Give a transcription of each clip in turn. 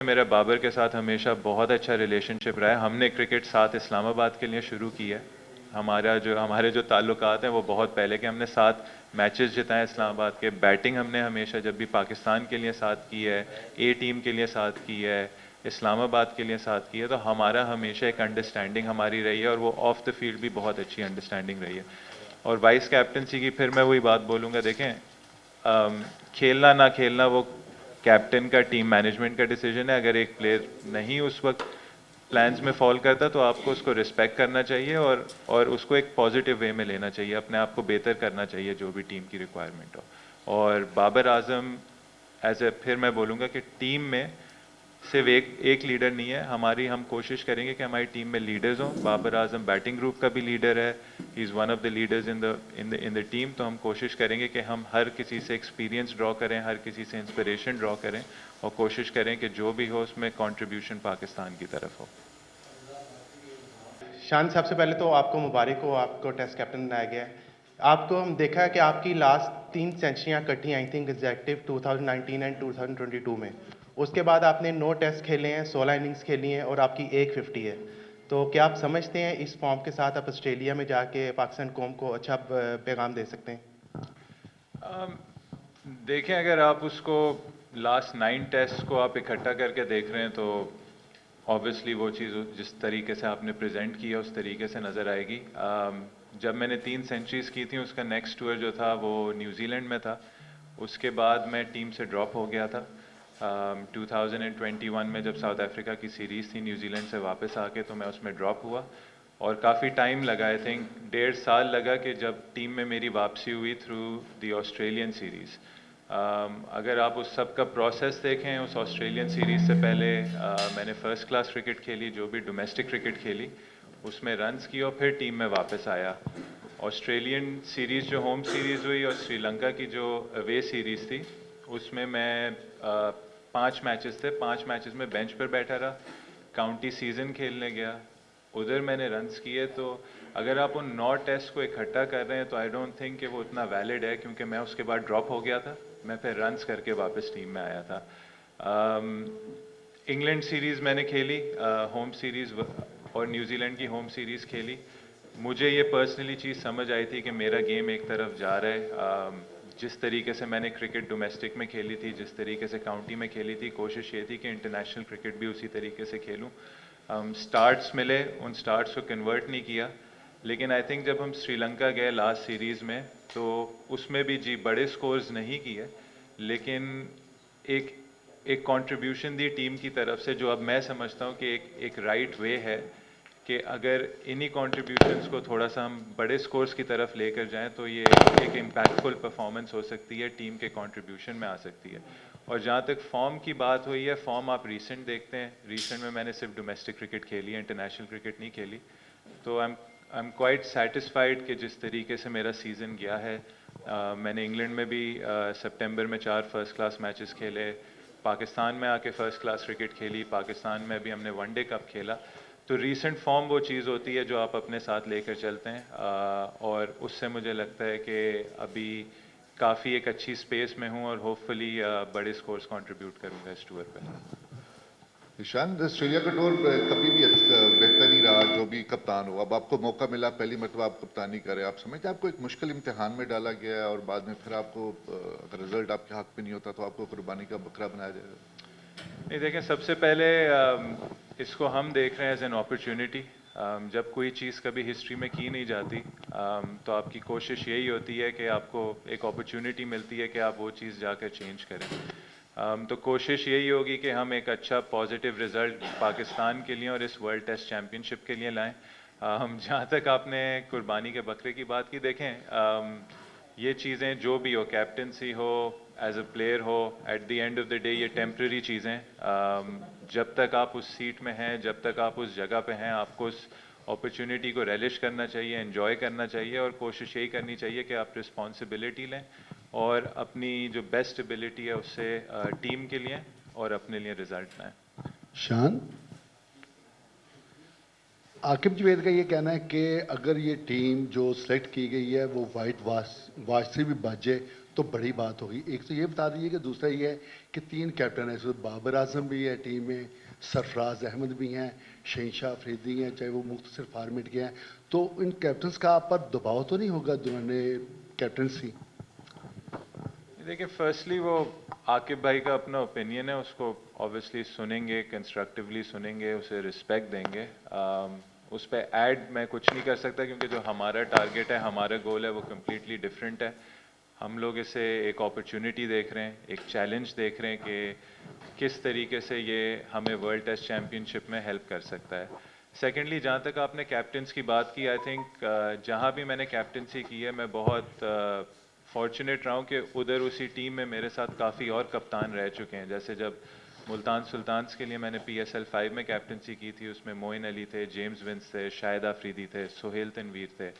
मेरा बाबर के साथ हमेशा बहुत अच्छा रिलेशनशिप रहा है। हमने क्रिकेट साथ इस्लामाबाद के लिए शुरू की है। हमारे जो ताल्लुकात हैं वो बहुत पहले के, हमने साथ मैचेस जिताए इस्लामाबाद के। बैटिंग हमने हमेशा जब भी पाकिस्तान के लिए साथ की है, ए टीम के लिए साथ की है, इस्लामाबाद के लिए साथ की है, तो हमारा हमेशा एक अंडरस्टैंडिंग हमारी रही है और वो ऑफ द फील्ड भी बहुत अच्छी अंडरस्टैंडिंग रही है। और वाइस कैप्टनसी की फिर मैं वही बात बोलूँगा, देखें खेलना ना खेलना वो कैप्टन का, टीम मैनेजमेंट का डिसीजन है। अगर एक प्लेयर नहीं उस वक्त प्लान्स में फॉल करता तो आपको उसको रिस्पेक्ट करना चाहिए और उसको एक पॉजिटिव वे में लेना चाहिए, अपने आप को बेहतर करना चाहिए जो भी टीम की रिक्वायरमेंट हो। और बाबर आजम फिर मैं बोलूँगा कि टीम में सिर्फ एक लीडर नहीं है हमारी। हम कोशिश करेंगे कि हमारी टीम में लीडर्स हों। बाबर आजम बैटिंग ग्रुप का भी लीडर है, he is one of the leaders in the team. तो हम कोशिश करेंगे कि हम हर किसी से एक्सपीरियंस ड्रॉ करें, हर किसी से इंस्पिरेशन ड्रॉ करें और कोशिश करें कि जो भी हो उसमें कंट्रीब्यूशन पाकिस्तान की तरफ हो। शान, सबसे पहले तो आपको मुबारक हो, आपको टेस्ट कैप्टन बनाया गया है। आपको हम देखा है कि आपकी लास्ट 3 सेंचुरियाँ इकट्ठी आई थी कंसेक्टिव 2019 एंड 2022 में। उसके बाद आपने 9 टेस्ट खेले हैं, 16 इनिंग्स खेली हैं और आपकी 150 है। तो क्या आप समझते हैं इस फॉर्म के साथ आप ऑस्ट्रेलिया में जाके पाकिस्तान कौम को अच्छा पैगाम दे सकते हैं? देखें, अगर आप उसको लास्ट 9 टेस्ट को आप इकट्ठा करके देख रहे हैं तो ऑब्वियसली वो चीज़ जिस तरीके से आपने प्रेजेंट किया उस तरीके से नज़र आएगी। जब मैंने 3 सेंचुरीज की थी उसका नेक्स्ट टूर जो था वो न्यूजीलैंड में था। उसके बाद मैं टीम से ड्रॉप हो गया था। 2021 में जब साउथ अफ्रीका की सीरीज़ थी न्यूजीलैंड से वापस आके, तो मैं उसमें ड्रॉप हुआ और काफ़ी टाइम लगा, आई थिंक 1.5 साल लगा कि जब टीम में मेरी वापसी हुई थ्रू द ऑस्ट्रेलियन सीरीज़। अगर आप उस सब का प्रोसेस देखें, उस ऑस्ट्रेलियन सीरीज़ से पहले मैंने फ़र्स्ट क्लास क्रिकेट खेली, जो भी डोमेस्टिक क्रिकेट खेली उसमें रन्स की और फिर टीम में वापस आया। ऑस्ट्रेलियन सीरीज़ जो होम सीरीज़ हुई और श्रीलंका की जो अवे सीरीज़ थी उसमें मैं 5 मैचेस थे, 5 मैचेस में बेंच पर बैठा रहा, काउंटी सीज़न खेलने गया, उधर मैंने रन्स किए। तो अगर आप उन 9 टेस्ट को इकट्ठा कर रहे हैं तो आई डोंट थिंक कि वो उतना वैलिड है, क्योंकि मैं उसके बाद ड्रॉप हो गया था। मैं फिर रन्स करके वापस टीम में आया था। इंग्लैंड सीरीज़ मैंने खेली, होम सीरीज़ और न्यूजीलैंड की होम सीरीज़ खेली। मुझे ये पर्सनली चीज़ समझ आई थी कि मेरा गेम एक तरफ जा रहा है। जिस तरीके से मैंने क्रिकेट डोमेस्टिक में खेली थी, जिस तरीके से काउंटी में खेली थी, कोशिश ये थी कि इंटरनेशनल क्रिकेट भी उसी तरीके से खेलूं। स्टार्ट्स मिले, उन स्टार्ट्स को कन्वर्ट नहीं किया। लेकिन आई थिंक जब हम श्रीलंका गए लास्ट सीरीज़ में तो उसमें भी जी बड़े स्कोर्स नहीं किए, लेकिन एक एक कंट्रीब्यूशन दी टीम की तरफ से, जो अब मैं समझता हूँ कि एक राइट वे है कि अगर इन्हीं कंट्रीब्यूशंस को थोड़ा सा हम बड़े स्कोर्स की तरफ लेकर जाएं तो ये एक इम्पैक्टफुल परफॉर्मेंस हो सकती है, टीम के कंट्रीब्यूशन में आ सकती है। और जहाँ तक फॉर्म की बात हुई है, फॉर्म आप रीसेंट देखते हैं, रीसेंट में मैंने सिर्फ डोमेस्टिक क्रिकेट खेली है, इंटरनेशनल क्रिकेट नहीं खेली। तो आई एम क्वाइट सेटिस्फाइड कि जिस तरीके से मेरा सीज़न गया है। मैंने इंग्लैंड में भी सितंबर में 4 फर्स्ट क्लास मैचेस खेले, पाकिस्तान में आके फ़र्स्ट क्लास क्रिकेट खेली, पाकिस्तान में भी हमने वनडे कप खेला। तो रीसेंट फॉर्म वो चीज़ होती है जो आप अपने साथ लेकर चलते हैं, और उससे मुझे लगता है कि अभी काफ़ी एक अच्छी स्पेस में हूँ और होपफुली बड़े स्कोर्स कंट्रीब्यूट करूँगा इस टूर पे। ईशान, ऑस्ट्रेलिया का टूर कभी भी बेहतर नहीं रहा, जो भी कप्तान हो। अब आपको मौका मिला, पहली मरतबा आप कप्तानी करें, आप समझते हैं आपको एक मुश्किल इम्तिहान में डाला गया है और बाद में फिर आपको अगर रिजल्ट आपके हक में नहीं होता तो आपको कुर्बानी का बकरा बनाया जाएगा? नहीं, देखें, सबसे पहले इसको हम देख रहे हैं एज एन अपॉर्चुनिटी। जब कोई चीज़ कभी हिस्ट्री में की नहीं जाती, तो आपकी कोशिश यही होती है कि आपको एक अपॉर्चुनिटी मिलती है कि आप वो चीज़ जाकर चेंज करें। तो कोशिश यही होगी कि हम एक अच्छा पॉजिटिव रिज़ल्ट पाकिस्तान के लिए और इस वर्ल्ड टेस्ट चैम्पियनशिप के लिए लाएं। जहाँ तक आपने कुर्बानी के बकरे की बात की, देखें, ये चीज़ें जो भी हो, कैप्टनसी हो, एज अ प्लेयर हो, at the end of the day ये टेम्प्रेरी चीज़ें। जब तक आप उस सीट में हैं, जब तक आप उस जगह पे हैं, आपको उस अपॉर्चुनिटी को रेलिश करना चाहिए, एंजॉय करना चाहिए और कोशिश यही करनी चाहिए कि आप रिस्पॉन्सिबिलिटी लें और अपनी जो बेस्ट एबिलिटी है उससे टीम के लिए और अपने लिए रिजल्ट लाएं। शान, आकिब जवेद का ये कहना है कि अगर ये टीम जो सेलेक्ट की गई है वो वाइट वाश से भी बचे तो बड़ी बात होगी। एक तो ये बता दीजिए कि दूसरा ये है कि 3 कैप्टन हैं, इसमें बाबर आजम भी है टीम में, सरफराज अहमद भी हैं, शहनशाह अफरीदी हैं, चाहे वो मुख्तसर फॉर्मेट के हैं। तो इन कैप्टन्स का आप पर दबाव तो नहीं होगा जिन्होंने कैप्टनसी? देखिए, फर्स्टली वो आकिब भाई का अपना ओपिनियन है, उसको ऑब्वियसली सुनेंगे, कंस्ट्रक्टिवली सुनेंगे, उसे रिस्पेक्ट देंगे। उस पर ऐड मैं कुछ नहीं कर सकता क्योंकि जो हमारा टारगेट है, हमारा गोल है, वो कम्प्लीटली डिफरेंट है। हम लोग इसे एक अपॉर्चुनिटी देख रहे हैं, एक चैलेंज देख रहे हैं कि किस तरीके से ये हमें वर्ल्ड टेस्ट चैम्पियनशिप में हेल्प कर सकता है। सेकेंडली, जहाँ तक आपने कैप्टन्स की बात की, आई थिंक जहाँ भी मैंने कैप्टनसी की है, मैं बहुत फॉर्चुनेट रहा हूँ कि उधर उसी टीम में मेरे साथ काफ़ी और कप्तान रह चुके हैं। जैसे जब मुल्तान सुल्तान्स के लिए मैंने PSL 5 में कैप्टनसी की थी, उसमें मोइन अली थे, जेम्स विंस थे, शाहिद आफरीदी थे, सोहेल तनवीर थे,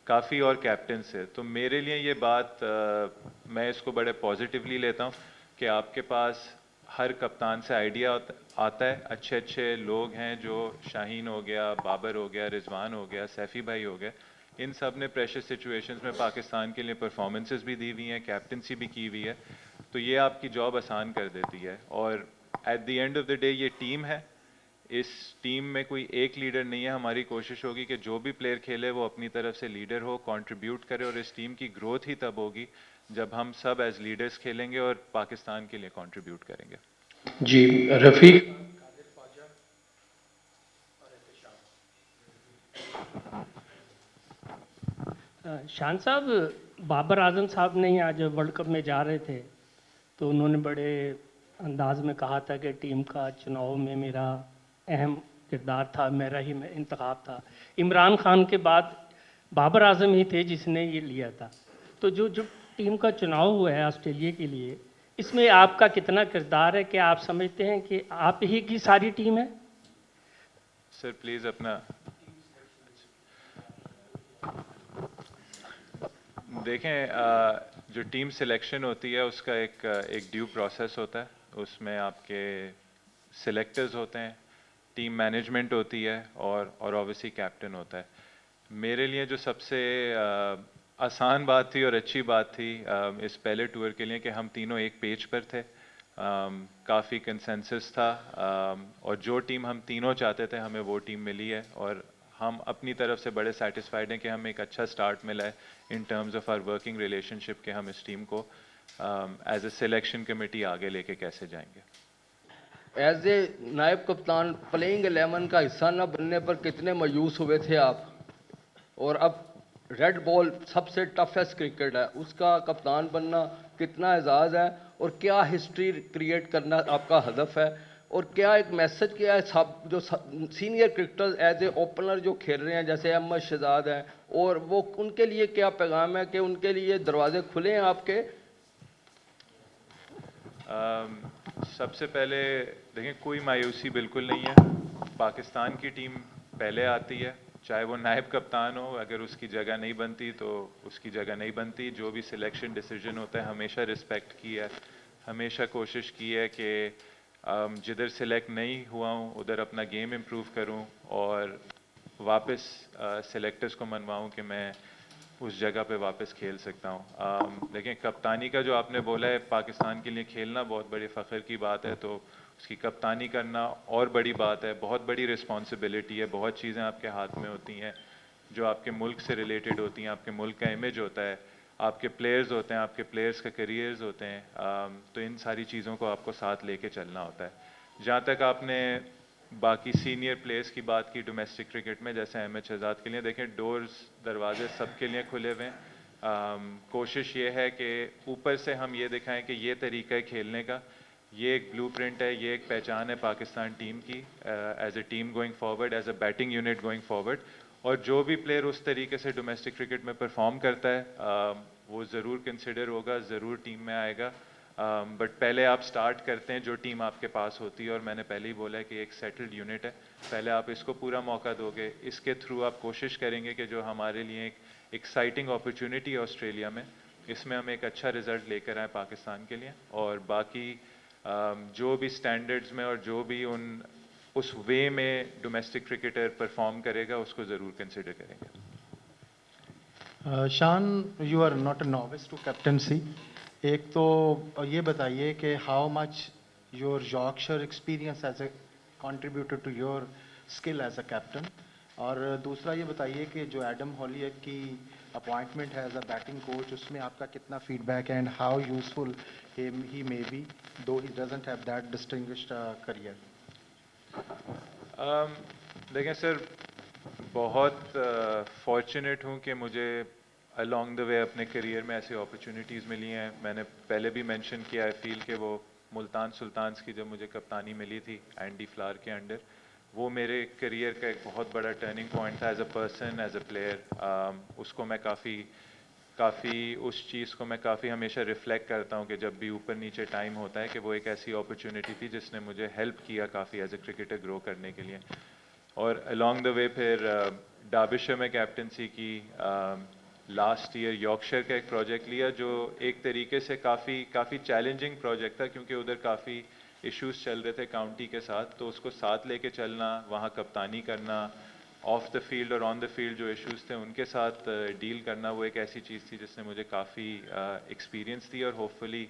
काफ़ी और कैप्टन्स थे। तो मेरे लिए ये बात मैं इसको बड़े पॉजिटिवली लेता हूँ कि आपके पास हर कप्तान से आइडिया आता है। अच्छे अच्छे लोग हैं, जो शाहीन हो गया, बाबर हो गया, रिजवान हो गया, सैफ़ी भाई हो गए, इन सब ने प्रेशर सिचुएशंस में पाकिस्तान के लिए परफॉर्मेंसेस भी दी हुई हैं, कैप्टनसी भी की हुई है। तो ये आपकी जॉब आसान कर देती है। और at the end of the day ये टीम है, इस टीम में कोई एक लीडर नहीं है। हमारी कोशिश होगी कि जो भी प्लेयर खेले वो अपनी तरफ से लीडर हो, कंट्रीब्यूट करे, और इस टीम की ग्रोथ ही तब होगी जब हम सब एज लीडर्स खेलेंगे और पाकिस्तान के लिए कंट्रीब्यूट करेंगे। जी, रफीक। शान साहब, बाबर आजम साहब नहीं आज वर्ल्ड कप में जा रहे थे, तो उन्होंने बड़े अंदाज में कहा था कि टीम का चुनाव में मेरा अहम किरदार था, मेरा ही इंतखाब था। इमरान खान के बाद बाबर आजम ही थे जिसने ये लिया था। तो जो जो टीम का चुनाव हुआ है ऑस्ट्रेलिया के लिए, इसमें आपका कितना किरदार है? क्या आप समझते हैं कि आप ही की सारी टीम है? सर प्लीज़ अपना देखें। जो टीम सिलेक्शन होती है उसका एक ड्यू प्रोसेस होता है। उसमें आपके सिलेक्टर्स होते हैं, टीम मैनेजमेंट होती है, और ऑब्वियसली कैप्टन होता है। मेरे लिए जो सबसे आसान बात थी और अच्छी बात थी इस पहले टूर के लिए कि हम तीनों एक पेज पर थे, काफ़ी कंसेंसस था, और जो टीम हम तीनों चाहते थे हमें वो टीम मिली है। और हम अपनी तरफ से बड़े सेटिस्फाइड हैं कि हमें एक अच्छा स्टार्ट मिला है in terms of our working relationship, कि हम इस टीम को एज ए सिलेक्शन कमेटी आगे लेके कैसे जाएंगे। एज ए नायब कप्तान प्लेइंग 11 का हिस्सा न बनने पर कितने मायूस हुए थे आप? और अब रेड बॉल सबसे टफेस्ट क्रिकेट है, उसका कप्तान बनना कितना एजाज़ है? और क्या हिस्ट्री क्रिएट करना आपका हदफ है? और क्या एक मैसेज क्या है सब जो senior cricketers as a opener जो खेल रहे हैं, जैसे अहमद शहजाद हैं, और वो उनके लिए क्या पैगाम है कि उनके लिए दरवाजे खुले हैं आपके? सबसे पहले देखें, कोई मायूसी बिल्कुल नहीं है। पाकिस्तान की टीम पहले आती है, चाहे वो नायब कप्तान हो, अगर उसकी जगह नहीं बनती तो उसकी जगह नहीं बनती। जो भी सिलेक्शन डिसीजन होता है हमेशा रिस्पेक्ट की है, हमेशा कोशिश की है कि जिधर सिलेक्ट नहीं हुआ हूँ उधर अपना गेम इम्प्रूव करूँ और वापस सिलेक्टर्स को मनवाऊँ कि मैं उस जगह पे वापस खेल सकता हूँ। लेकिन कप्तानी का जो आपने बोला है, पाकिस्तान के लिए खेलना बहुत बड़ी फ़ख्र की बात है, तो उसकी कप्तानी करना और बड़ी बात है, बहुत बड़ी रिस्पॉन्सिबिलिटी है। बहुत चीज़ें आपके हाथ में होती हैं जो आपके मुल्क से रिलेटेड होती हैं, आपके मुल्क का इमेज होता है, आपके प्लेयर्स होते हैं, आपके प्लेयर्स के करियर्स होते हैं। तो इन सारी चीज़ों को आपको साथ लेके चलना होता है। जहाँ तक आपने बाकी सीनियर प्लेयर्स की बात की डोमेस्टिक क्रिकेट में, जैसे अहमद शहजाद के लिए, देखें डोर्स दरवाजे सबके लिए खुले हुए हैं। कोशिश ये है कि ऊपर से हम ये दिखाएं कि ये तरीका है खेलने का, ये एक ब्लूप्रिंट है, ये एक पहचान है पाकिस्तान टीम की as a team going forward, as a batting unit going forward. और जो भी प्लेयर उस तरीके से डोमेस्टिक क्रिकेट में परफॉर्म करता है वो ज़रूर कंसिडर होगा, ज़रूर टीम में आएगा। बट पहले आप स्टार्ट करते हैं जो टीम आपके पास होती है, और मैंने पहले ही बोला है कि एक सेटल्ड यूनिट है, पहले आप इसको पूरा मौका दोगे, इसके थ्रू आप कोशिश करेंगे कि जो हमारे लिए एक एक्साइटिंग अपॉर्चुनिटी है ऑस्ट्रेलिया में, इसमें हम एक अच्छा रिजल्ट लेकर आए पाकिस्तान के लिए। और बाकी जो भी स्टैंडर्ड्स में और जो भी उस वे में डोमेस्टिक क्रिकेटर परफॉर्म करेगा उसको ज़रूर कंसिडर करेंगे। Shan, you are not a novice to captaincy. एक तो ये बताइए कि how much your Yorkshire experience as a contributed to your skill as a captain, और दूसरा ये बताइए कि जो एडम हॉलियक की अपॉइंटमेंट है एज अ बैटिंग कोच, उसमें आपका कितना फीडबैक है and how useful he may be though he doesn't have that distinguished career. देखें सर, बहुत फॉर्चुनेट हूँ कि मुझे अलोंग द वे अपने करियर में ऐसी अपॉर्चुनिटीज़ मिली हैं। मैंने पहले भी मेंशन किया, आई फील कि वो मुल्तान सुल्तान्स की जब मुझे कप्तानी मिली थी एंडी फ्लावर के अंडर, वो मेरे करियर का एक बहुत बड़ा टर्निंग पॉइंट था as a person, as a player. उसको मैं काफ़ी उस चीज़ को मैं काफ़ी हमेशा रिफ्लेक्ट करता हूँ कि जब भी ऊपर नीचे टाइम होता है कि वो एक ऐसी अपॉर्चुनिटी थी जिसने मुझे हेल्प किया काफ़ी एज अ क्रिकेटर ग्रो करने के लिए। और अलोंग द वे फिर डार्बिशर में कैप्टनसी की, लास्ट ईयर यॉर्कशायर का एक प्रोजेक्ट लिया जो एक तरीके से काफ़ी चैलेंजिंग प्रोजेक्ट था, क्योंकि उधर काफ़ी इश्यूज चल रहे थे काउंटी के साथ, तो उसको साथ लेके चलना, वहाँ कप्तानी करना, ऑफ द फील्ड और ऑन द फील्ड जो इश्यूज थे उनके साथ डील करना, वो एक ऐसी चीज़ थी जिसने मुझे काफ़ी एक्सपीरियंस दी, और होपफुली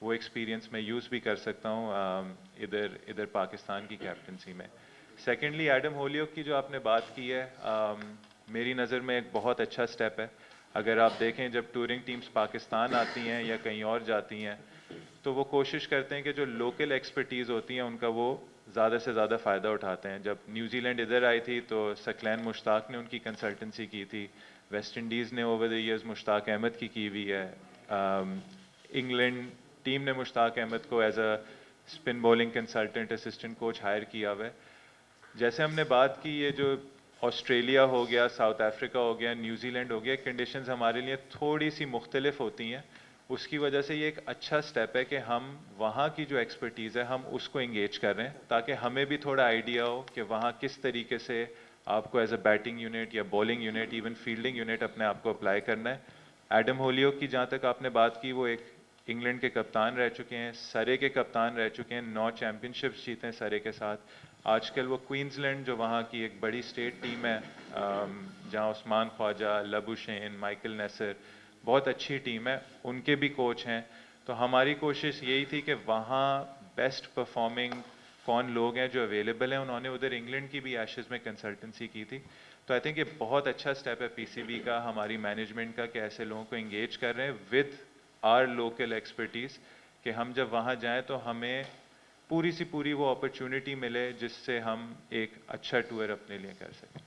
वो एक्सपीरियंस मैं यूज़ भी कर सकता हूँ इधर पाकिस्तान की कैप्टनसी में। सेकेंडली, एडम होलियक की जो आपने बात की है, मेरी नज़र में एक बहुत अच्छा स्टेप है। अगर आप देखें, जब टूरिंग टीम्स पाकिस्तान आती हैं या कहीं और जाती हैं, तो वो कोशिश करते हैं कि जो लोकल एक्सपर्टीज़ होती हैं उनका वो ज़्यादा से ज़्यादा फ़ायदा उठाते हैं। जब न्यूजीलैंड इधर आई थी तो सकलैन मुश्ताक ने उनकी कंसल्टेंसी की थी, वेस्ट इंडीज़ ने over the years Mushtaq Ahmed की हुई है, इंग्लैंड टीम ने मुश्ताक अहमद को as a spin bowling consultant assistant coach hire किया हुआ है। जैसे हमने बात की, ये जो ऑस्ट्रेलिया हो गया, साउथ अफ्रीका हो गया, न्यूजीलैंड हो गया, कंडीशंस हमारे लिए थोड़ी सी मुख्तलिफ होती हैं। उसकी वजह से ये एक अच्छा स्टेप है कि हम वहाँ की जो एक्सपर्टीज़ है हम उसको इंगेज कर रहे हैं, ताकि हमें भी थोड़ा आइडिया हो कि वहाँ किस तरीके से आपको एज अ बैटिंग यूनिट या bowling unit, even fielding unit अपने आप को अप्लाई करना है। एडम होलियक की जहाँ तक आपने बात की, वो एक इंग्लैंड के कप्तान रह चुके हैं, सरे के कप्तान रह चुके हैं, 9 चैम्पियनशिप्स जीते हैं सरे के साथ। आजकल वो क्वींसलैंड, जो वहाँ की एक बड़ी स्टेट टीम है, जहाँ Usman Khawaja, Labuschagne, Michael Neser, बहुत अच्छी टीम है, उनके भी कोच हैं। तो हमारी कोशिश यही थी कि वहाँ बेस्ट परफॉर्मिंग कौन लोग हैं जो अवेलेबल हैं। उन्होंने उधर इंग्लैंड की भी एशेज़ में कंसल्टेंसी की थी। तो आई थिंक ये बहुत अच्छा स्टेप है पीसीबी का, हमारी मैनेजमेंट का, कि ऐसे लोगों को इंगेज कर रहे हैं विद आर लोकल एक्सपर्टीज़, कि हम जब वहाँ जाएं तो हमें पूरी सी पूरी वो अपॉर्चुनिटी मिले जिससे हम एक अच्छा टूर अपने लिए कर सकें।